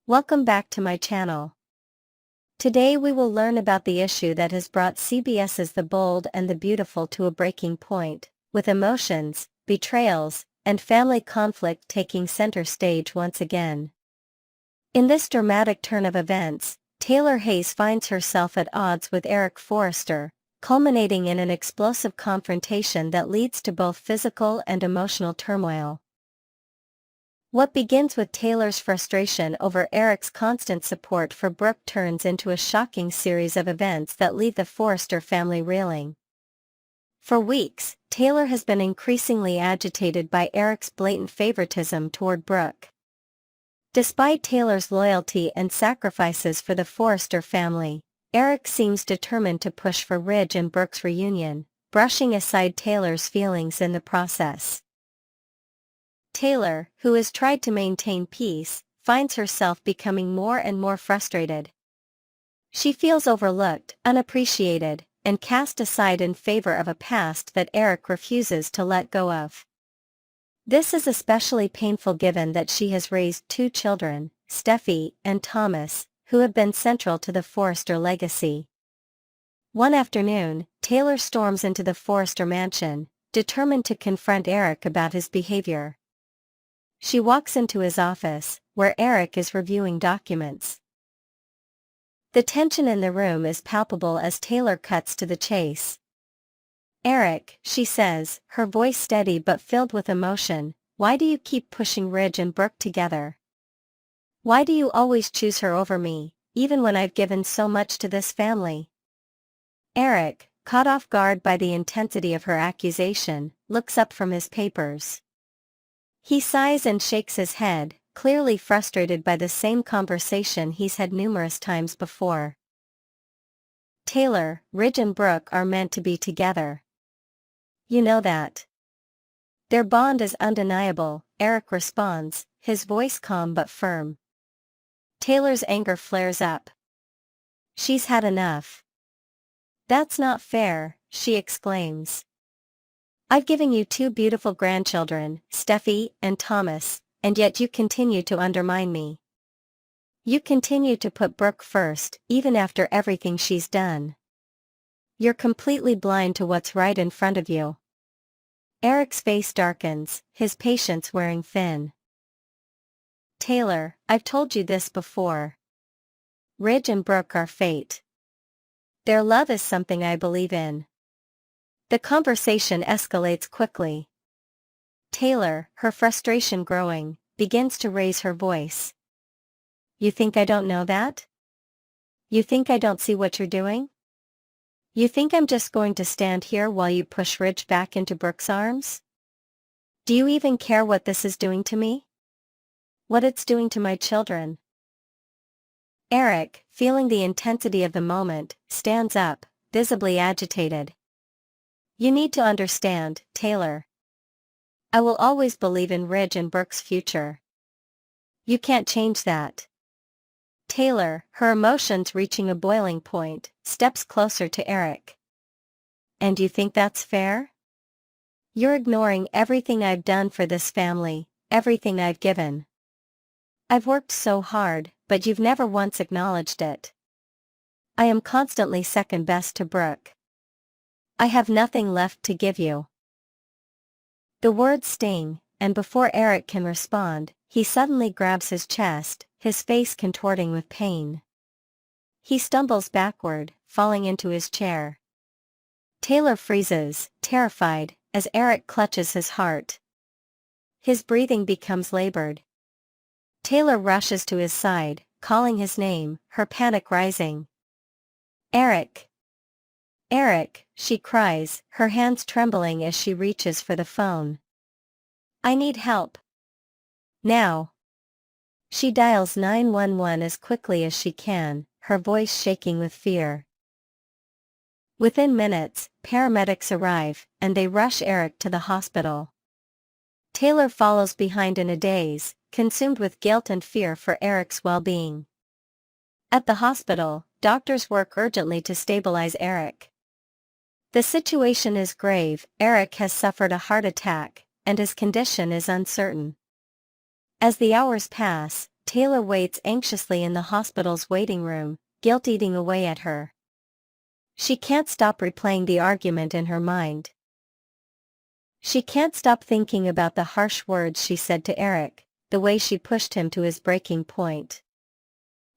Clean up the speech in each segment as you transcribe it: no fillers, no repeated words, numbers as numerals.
Welcome back to my channel. Today we will learn about the issue that has brought CBS's The Bold and the Beautiful to a breaking point, with emotions, betrayals, and family conflict taking center stage once again. In this dramatic turn of events, Taylor Hayes finds herself at odds with Eric Forrester, culminating in an explosive confrontation that leads to both physical and emotional turmoil. What begins with Taylor's frustration over Eric's constant support for Brooke turns into a shocking series of events that leave the Forrester family reeling. For weeks, Taylor has been increasingly agitated by Eric's blatant favoritism toward Brooke. Despite Taylor's loyalty and sacrifices for the Forrester family, Eric seems determined to push for Ridge and Brooke's reunion, brushing aside Taylor's feelings in the process. Taylor, who has tried to maintain peace, finds herself becoming more and more frustrated. She feels overlooked, unappreciated, and cast aside in favor of a past that Eric refuses to let go of. This is especially painful given that she has raised two children, Steffi and Thomas, who have been central to the Forrester legacy. One afternoon, Taylor storms into the Forrester mansion, determined to confront Eric about his behavior. She walks into his office, where Eric is reviewing documents. The tension in the room is palpable as Taylor cuts to the chase. "Eric," she says, her voice steady but filled with emotion, "why do you keep pushing Ridge and Brooke together? Why do you always choose her over me, even when I've given so much to this family?" Eric, caught off guard by the intensity of her accusation, looks up from his papers. He sighs and shakes his head, clearly frustrated by the same conversation he's had numerous times before. "Taylor, Ridge and Brooke are meant to be together. You know that. Their bond is undeniable," Eric responds, his voice calm but firm. Taylor's anger flares up. She's had enough. "That's not fair," she exclaims. "I've given you two beautiful grandchildren, Steffi and Thomas, and yet you continue to undermine me. You continue to put Brooke first, even after everything she's done. You're completely blind to what's right in front of you." Eric's face darkens, his patience wearing thin. "Taylor, I've told you this before. Ridge and Brooke are fate. Their love is something I believe in." The conversation escalates quickly. Taylor, her frustration growing, begins to raise her voice. "You think I don't know that? You think I don't see what you're doing? You think I'm just going to stand here while you push Ridge back into Brooke's arms? Do you even care what this is doing to me? What it's doing to my children?" Eric, feeling the intensity of the moment, stands up, visibly agitated. "You need to understand, Taylor. I will always believe in Ridge and Brooke's future. You can't change that." Taylor, her emotions reaching a boiling point, steps closer to Eric. "And you think that's fair? You're ignoring everything I've done for this family, everything I've given. I've worked so hard, but you've never once acknowledged it. I am constantly second best to Brooke. I have nothing left to give you." The words sting, and before Eric can respond, he suddenly grabs his chest, his face contorting with pain. He stumbles backward, falling into his chair. Taylor freezes, terrified, as Eric clutches his heart. His breathing becomes labored. Taylor rushes to his side, calling his name, her panic rising. "Eric! Eric!" she cries, her hands trembling as she reaches for the phone. "I need help. Now." She dials 911 as quickly as she can, her voice shaking with fear. Within minutes, paramedics arrive, and they rush Eric to the hospital. Taylor follows behind in a daze, consumed with guilt and fear for Eric's well-being. At the hospital, doctors work urgently to stabilize Eric. The situation is grave. Eric has suffered a heart attack, and his condition is uncertain. As the hours pass, Taylor waits anxiously in the hospital's waiting room, guilt eating away at her. She can't stop replaying the argument in her mind. She can't stop thinking about the harsh words she said to Eric, the way she pushed him to his breaking point.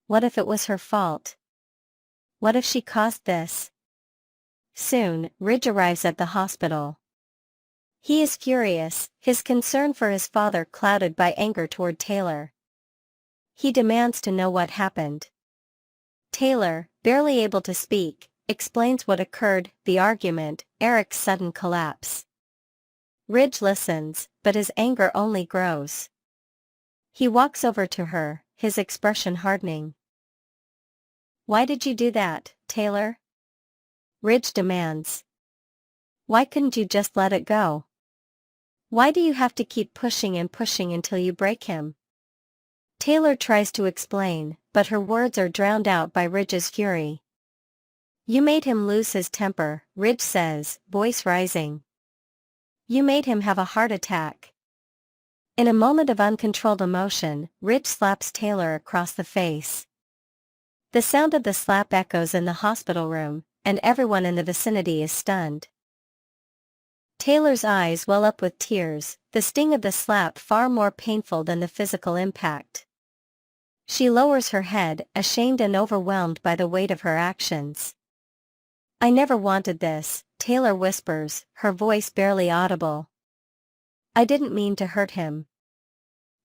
What if it was her fault? What if she caused this? Soon, Ridge arrives at the hospital. He is furious, his concern for his father clouded by anger toward Taylor. He demands to know what happened. Taylor, barely able to speak, explains what occurred, the argument, Eric's sudden collapse. Ridge listens, but his anger only grows. He walks over to her, his expression hardening. "Why did you do that, Taylor?" Ridge demands. "Why couldn't you just let it go? Why do you have to keep pushing and pushing until you break him?" Taylor tries to explain, but her words are drowned out by Ridge's fury. "You made him lose his temper," Ridge says, voice rising. "You made him have a heart attack." In a moment of uncontrolled emotion, Ridge slaps Taylor across the face. The sound of the slap echoes in the hospital room, and everyone in the vicinity is stunned. Taylor's eyes well up with tears, the sting of the slap far more painful than the physical impact. She lowers her head, ashamed and overwhelmed by the weight of her actions. "I never wanted this," Taylor whispers, her voice barely audible. "I didn't mean to hurt him.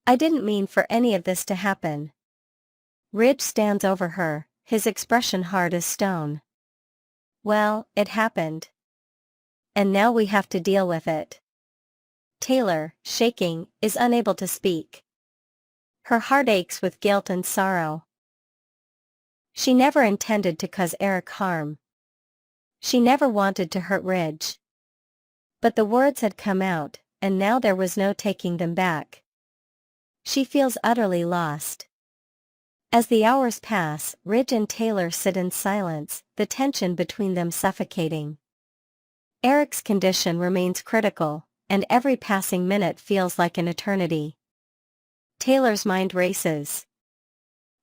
I didn't mean for any of this to happen." Ridge stands over her, his expression hard as stone. "Well, it happened. And now we have to deal with it." Taylor, shaking, is unable to speak. Her heart aches with guilt and sorrow. She never intended to cause Eric harm. She never wanted to hurt Ridge. But the words had come out, and now there was no taking them back. She feels utterly lost. As the hours pass, Ridge and Taylor sit in silence, the tension between them suffocating. Eric's condition remains critical, and every passing minute feels like an eternity. Taylor's mind races.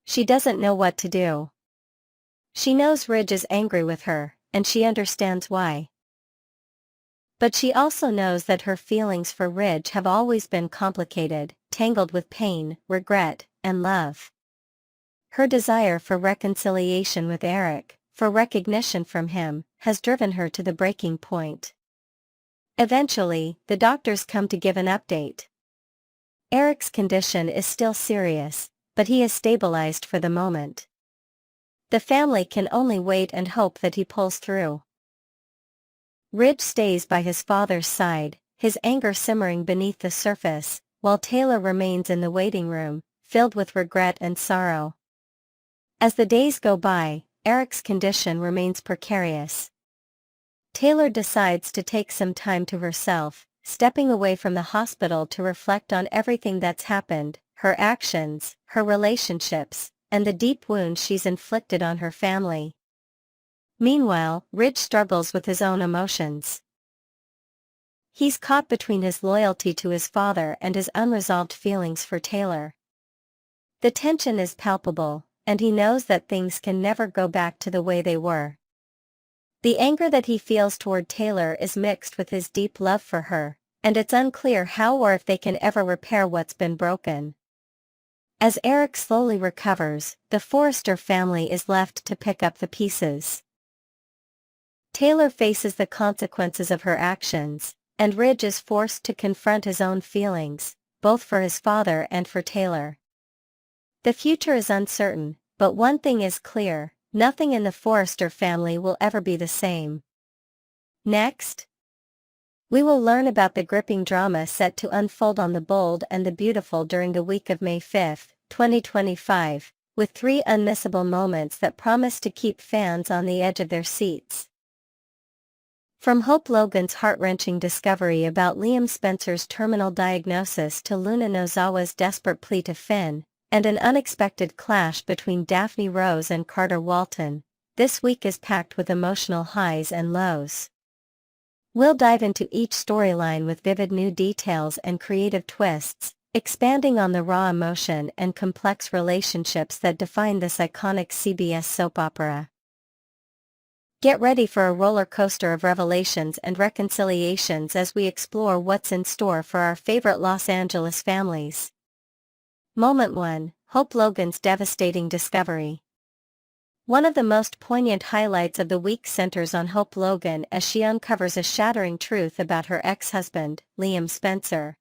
She doesn't know what to do. She knows Ridge is angry with her, and she understands why. But she also knows that her feelings for Ridge have always been complicated, tangled with pain, regret, and love. Her desire for reconciliation with Eric, for recognition from him, has driven her to the breaking point. Eventually, the doctors come to give an update. Eric's condition is still serious, but he is stabilized for the moment. The family can only wait and hope that he pulls through. Ridge stays by his father's side, his anger simmering beneath the surface, while Taylor remains in the waiting room, filled with regret and sorrow. As the days go by, Eric's condition remains precarious. Taylor decides to take some time to herself, stepping away from the hospital to reflect on everything that's happened, her actions, her relationships, and the deep wounds she's inflicted on her family. Meanwhile, Ridge struggles with his own emotions. He's caught between his loyalty to his father and his unresolved feelings for Taylor. The tension is palpable, and he knows that things can never go back to the way they were. The anger that he feels toward Taylor is mixed with his deep love for her, and it's unclear how or if they can ever repair what's been broken. As Eric slowly recovers, the Forrester family is left to pick up the pieces. Taylor faces the consequences of her actions, and Ridge is forced to confront his own feelings, both for his father and for Taylor. The future is uncertain, but one thing is clear: nothing in the Forrester family will ever be the same. Next, we will learn about the gripping drama set to unfold on The Bold and the Beautiful during the week of May 5, 2025, with 3 unmissable moments that promise to keep fans on the edge of their seats. From Hope Logan's heart-wrenching discovery about Liam Spencer's terminal diagnosis to Luna Nozawa's desperate plea to Finn, and an unexpected clash between Daphne Rose and Carter Walton, this week is packed with emotional highs and lows. We'll dive into each storyline with vivid new details and creative twists, expanding on the raw emotion and complex relationships that define this iconic CBS soap opera. Get ready for a roller coaster of revelations and reconciliations as we explore what's in store for our favorite Los Angeles families. Moment 1: Hope Logan's devastating discovery. One of the most poignant highlights of the week centers on Hope Logan as she uncovers a shattering truth about her ex-husband, Liam Spencer.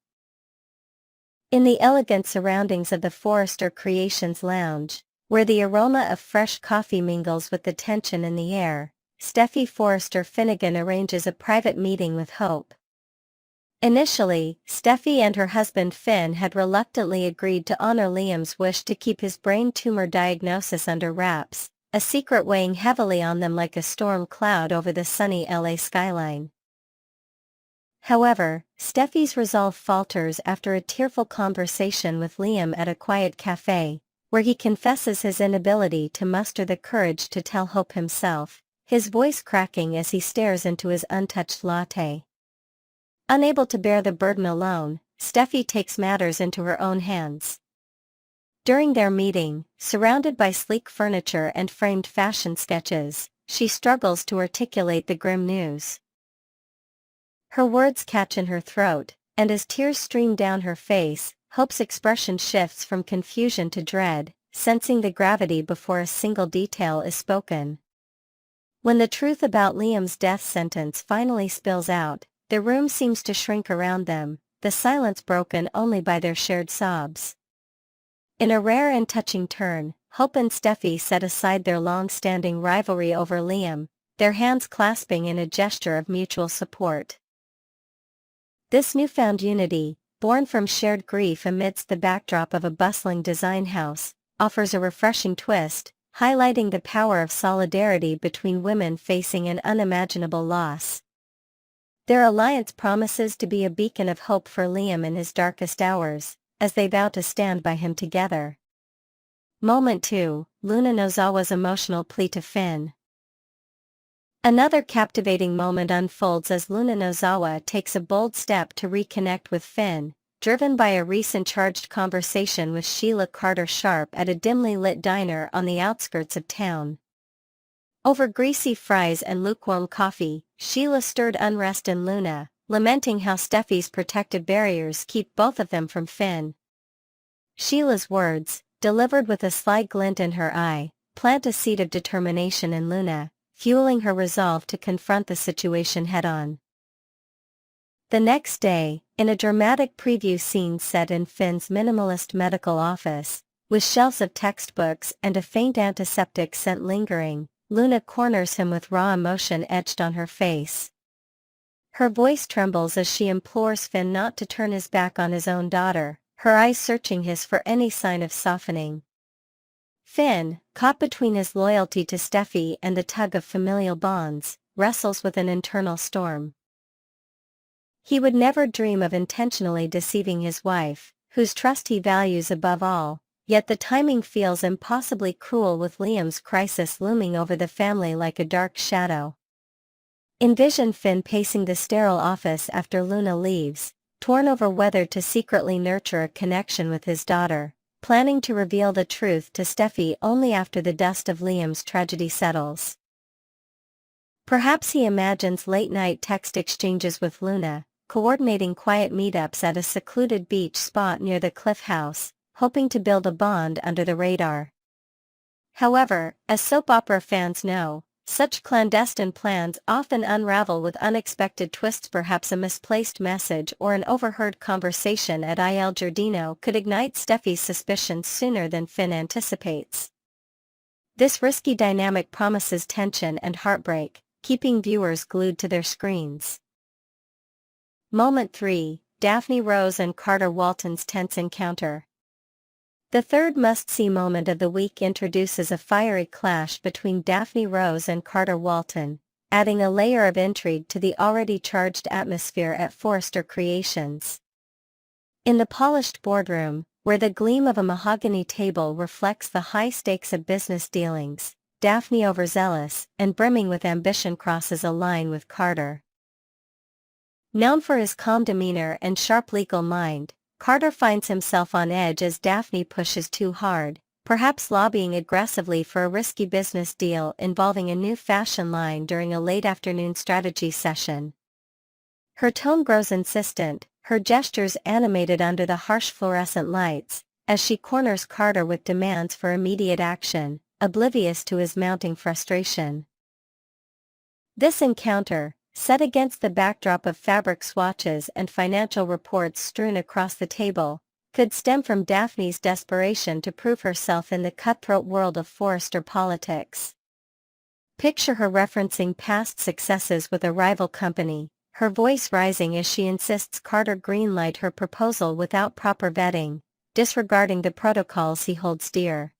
In the elegant surroundings of the Forrester Creations Lounge, where the aroma of fresh coffee mingles with the tension in the air, Steffi Forrester Finnegan arranges a private meeting with Hope. Initially, Steffi and her husband Finn had reluctantly agreed to honor Liam's wish to keep his brain tumor diagnosis under wraps, a secret weighing heavily on them like a storm cloud over the sunny LA skyline. However, Steffi's resolve falters after a tearful conversation with Liam at a quiet cafe, where he confesses his inability to muster the courage to tell Hope himself, his voice cracking as he stares into his untouched latte. Unable to bear the burden alone, Steffi takes matters into her own hands. During their meeting, surrounded by sleek furniture and framed fashion sketches, she struggles to articulate the grim news. Her words catch in her throat, and as tears stream down her face, Hope's expression shifts from confusion to dread, sensing the gravity before a single detail is spoken. When the truth about Liam's death sentence finally spills out, the room seems to shrink around them, the silence broken only by their shared sobs. In a rare and touching turn, Hope and Steffi set aside their long-standing rivalry over Liam, their hands clasping in a gesture of mutual support. This newfound unity, born from shared grief amidst the backdrop of a bustling design house, offers a refreshing twist, highlighting the power of solidarity between women facing an unimaginable loss. Their alliance promises to be a beacon of hope for Liam in his darkest hours, as they vow to stand by him together. Moment 2: Luna Nozawa's emotional plea to Finn. Another captivating moment unfolds as Luna Nozawa takes a bold step to reconnect with Finn, driven by a recent charged conversation with Sheila Carter Sharp at a dimly lit diner on the outskirts of town. Over greasy fries and lukewarm coffee, Sheila stirred unrest in Luna, lamenting how Steffi's protective barriers keep both of them from Finn. Sheila's words, delivered with a sly glint in her eye, plant a seed of determination in Luna, fueling her resolve to confront the situation head-on. The next day, in a dramatic preview scene set in Finn's minimalist medical office, with shelves of textbooks and a faint antiseptic scent lingering, Luna corners him with raw emotion etched on her face. Her voice trembles as she implores Finn not to turn his back on his own daughter, her eyes searching his for any sign of softening. Finn, caught between his loyalty to Steffi and the tug of familial bonds, wrestles with an internal storm. He would never dream of intentionally deceiving his wife, whose trust he values above all, yet the timing feels impossibly cruel with Liam's crisis looming over the family like a dark shadow. Envision Finn pacing the sterile office after Luna leaves, torn over whether to secretly nurture a connection with his daughter, planning to reveal the truth to Steffi only after the dust of Liam's tragedy settles. Perhaps he imagines late-night text exchanges with Luna, coordinating quiet meetups at a secluded beach spot near the Cliff House, hoping to build a bond under the radar. However, as soap opera fans know, such clandestine plans often unravel with unexpected twists. Perhaps a misplaced message or an overheard conversation at Il Giardino could ignite Steffi's suspicions sooner than Finn anticipates. This risky dynamic promises tension and heartbreak, keeping viewers glued to their screens. Moment 3: Daphne Rose and Carter Walton's tense encounter. The third must-see moment of the week introduces a fiery clash between Daphne Rose and Carter Walton, adding a layer of intrigue to the already charged atmosphere at Forrester Creations. In the polished boardroom, where the gleam of a mahogany table reflects the high stakes of business dealings, Daphne, overzealous and brimming with ambition, crosses a line with Carter. Known for his calm demeanor and sharp legal mind, Carter finds himself on edge as Daphne pushes too hard, perhaps lobbying aggressively for a risky business deal involving a new fashion line during a late afternoon strategy session. Her tone grows insistent, her gestures animated under the harsh fluorescent lights, as she corners Carter with demands for immediate action, oblivious to his mounting frustration. This encounter, set against the backdrop of fabric swatches and financial reports strewn across the table, could stem from Daphne's desperation to prove herself in the cutthroat world of Forrester politics. Picture her referencing past successes with a rival company, her voice rising as she insists Carter greenlight her proposal without proper vetting, disregarding the protocols he holds dear.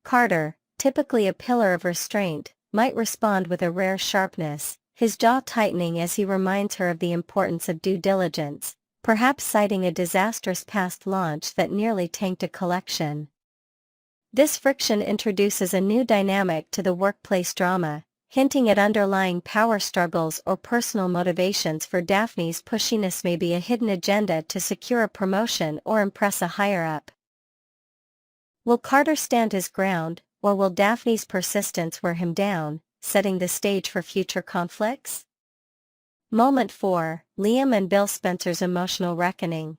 Carter, typically a pillar of restraint, might respond with a rare sharpness, his jaw tightening as he reminds her of the importance of due diligence, perhaps citing a disastrous past launch that nearly tanked a collection. This friction introduces a new dynamic to the workplace drama, hinting at underlying power struggles or personal motivations. For Daphne's pushiness may be a hidden agenda to secure a promotion or impress a higher-up. Will Carter stand his ground, or will Daphne's persistence wear him down, setting the stage for future conflicts? Moment 4, Liam and Bill Spencer's emotional reckoning.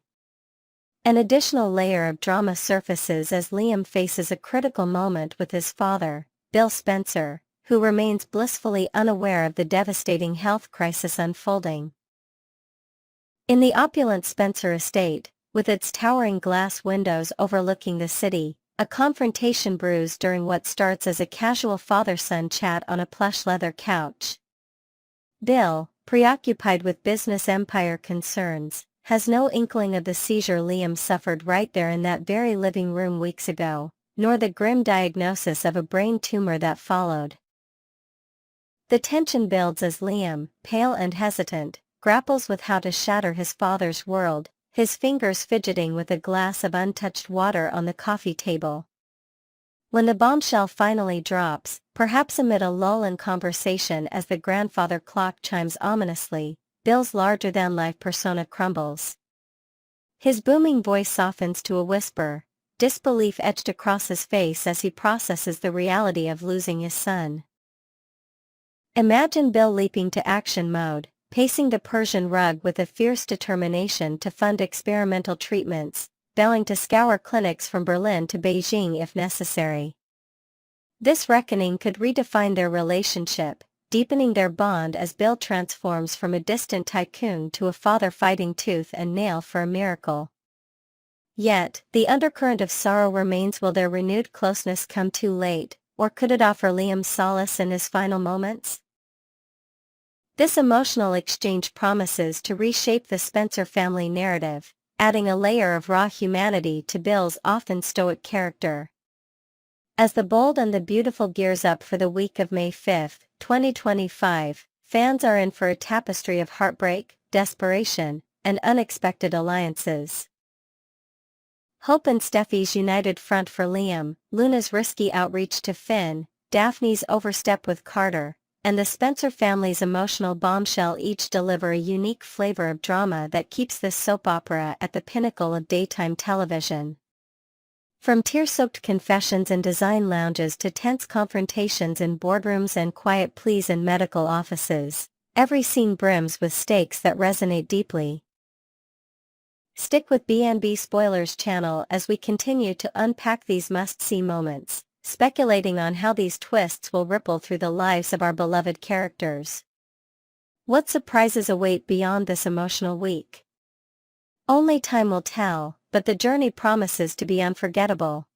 An additional layer of drama surfaces as Liam faces a critical moment with his father, Bill Spencer, who remains blissfully unaware of the devastating health crisis unfolding. In the opulent Spencer estate, with its towering glass windows overlooking the city, a confrontation brews during what starts as a casual father-son chat on a plush leather couch. Bill, preoccupied with business empire concerns, has no inkling of the seizure Liam suffered right there in that very living room weeks ago, nor the grim diagnosis of a brain tumor that followed. The tension builds as Liam, pale and hesitant, grapples with how to shatter his father's world, his fingers fidgeting with a glass of untouched water on the coffee table. When the bombshell finally drops, perhaps amid a lull in conversation as the grandfather clock chimes ominously, Bill's larger-than-life persona crumbles. His booming voice softens to a whisper, disbelief etched across his face as he processes the reality of losing his son. Imagine Bill leaping to action mode, pacing the Persian rug with a fierce determination to fund experimental treatments, vowing to scour clinics from Berlin to Beijing if necessary. This reckoning could redefine their relationship, deepening their bond as Bill transforms from a distant tycoon to a father fighting tooth and nail for a miracle. Yet, the undercurrent of sorrow remains. Will their renewed closeness come too late, or could it offer Liam solace in his final moments? This emotional exchange promises to reshape the Spencer family narrative, adding a layer of raw humanity to Bill's often stoic character. As the bold and the beautiful gears up for the week of May 5, 2025, fans are in for a tapestry of heartbreak, desperation, and unexpected alliances. Hope and Steffi's united front for Liam, Luna's risky outreach to Finn, Daphne's overstep with Carter, and the Spencer family's emotional bombshell each deliver a unique flavor of drama that keeps this soap opera at the pinnacle of daytime television. From tear-soaked confessions in design lounges to tense confrontations in boardrooms and quiet pleas in medical offices, every scene brims with stakes that resonate deeply. Stick with B&B Spoilers channel as we continue to unpack these must-see moments, speculating on how these twists will ripple through the lives of our beloved characters. What surprises await beyond this emotional week? Only time will tell, but the journey promises to be unforgettable.